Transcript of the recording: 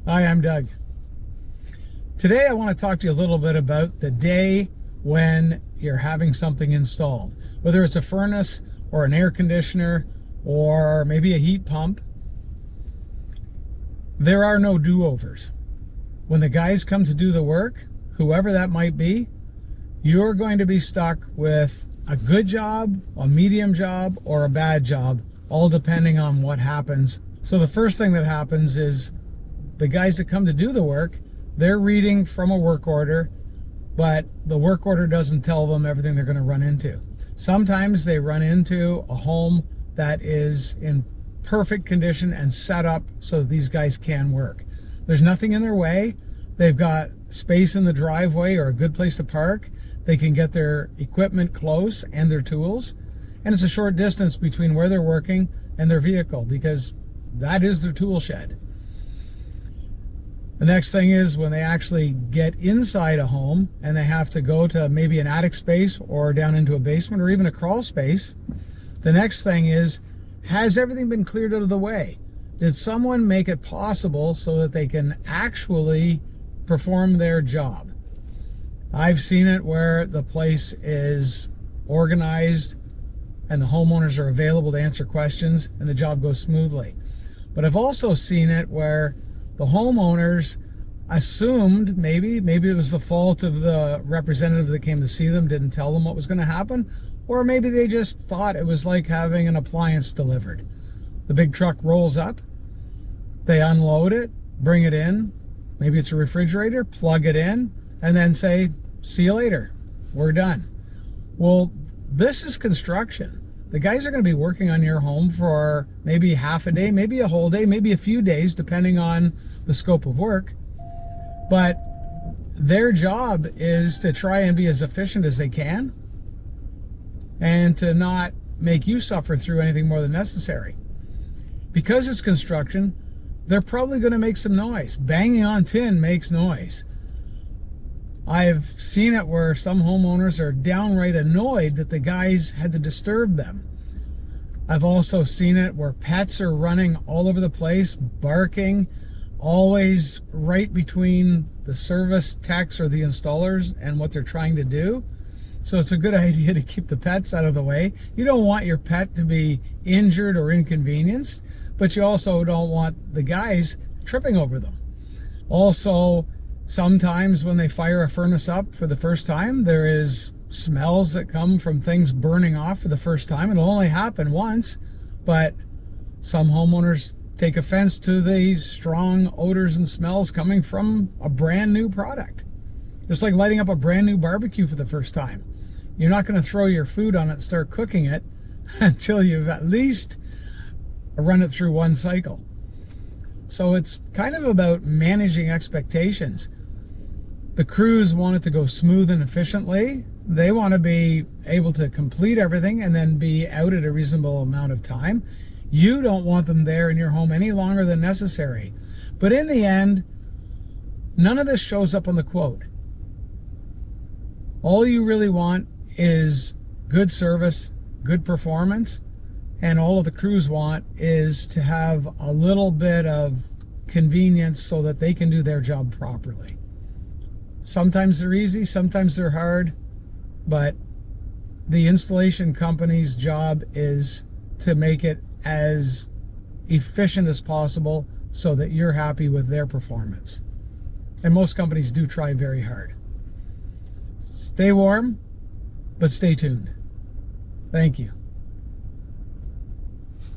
Hi, I'm Doug. Today I want to talk to you a little bit about the day when you're having something installed. Whether it's a furnace or an air conditioner or maybe a heat pump, there are no do-overs. When the guys come to do the work, whoever that might be, you're going to be stuck with a good job, a medium job, or a bad job, all depending on what happens. So the first thing that happens is the guys that come to do the work, they're reading from a work order, but the work order doesn't tell them everything they're going to run into. Sometimes they run into a home that is in perfect condition and set up so that these guys can work. There's nothing in their way. They've got space in the driveway or a good place to park. They can get their equipment close and their tools. And it's a short distance between where they're working and their vehicle because that is their tool shed. The next thing is when they actually get inside a home and they have to go to maybe an attic space or down into a basement or even a crawl space. The next thing is, has everything been cleared out of the way? Did someone make it possible so that they can actually perform their job? I've seen it where the place is organized and the homeowners are available to answer questions and the job goes smoothly. But I've also seen it where the homeowners assumed maybe it was the fault of the representative that came to see them, didn't tell them what was going to happen, or maybe they just thought it was like having an appliance delivered. The big truck rolls up, they unload it, bring it in, maybe it's a refrigerator, plug it in, and then say, see you later, we're done. Well, this is construction. The guys are going to be working on your home for maybe half a day, maybe a whole day, maybe a few days, depending on the scope of work. But their job is to try and be as efficient as they can and to not make you suffer through anything more than necessary. Because it's construction, they're probably going to make some noise. Banging on tin makes noise. I've seen it where some homeowners are downright annoyed that the guys had to disturb them. I've also seen it where pets are running all over the place, barking, always right between the service techs or the installers and what they're trying to do. So it's a good idea to keep the pets out of the way. You don't want your pet to be injured or inconvenienced, but you also don't want the guys tripping over them. Also, sometimes when they fire a furnace up for the first time, there is smells that come from things burning off for the first time. It'll only happen once, but some homeowners take offense to the strong odors and smells coming from a brand new product. Just like lighting up a brand new barbecue for the first time. You're not going to throw your food on it and start cooking it until you've at least run it through one cycle. So it's kind of about managing expectations. The crews want it to go smooth and efficiently. They want to be able to complete everything and then be out at a reasonable amount of time. You don't want them there in your home any longer than necessary. But in the end, none of this shows up on the quote. All you really want is good service, good performance, and all of the crews want is to have a little bit of convenience so that they can do their job properly. Sometimes they're easy, sometimes they're hard, but the installation company's job is to make it as efficient as possible so that you're happy with their performance. And most companies do try very hard. Stay warm, but stay tuned. Thank you.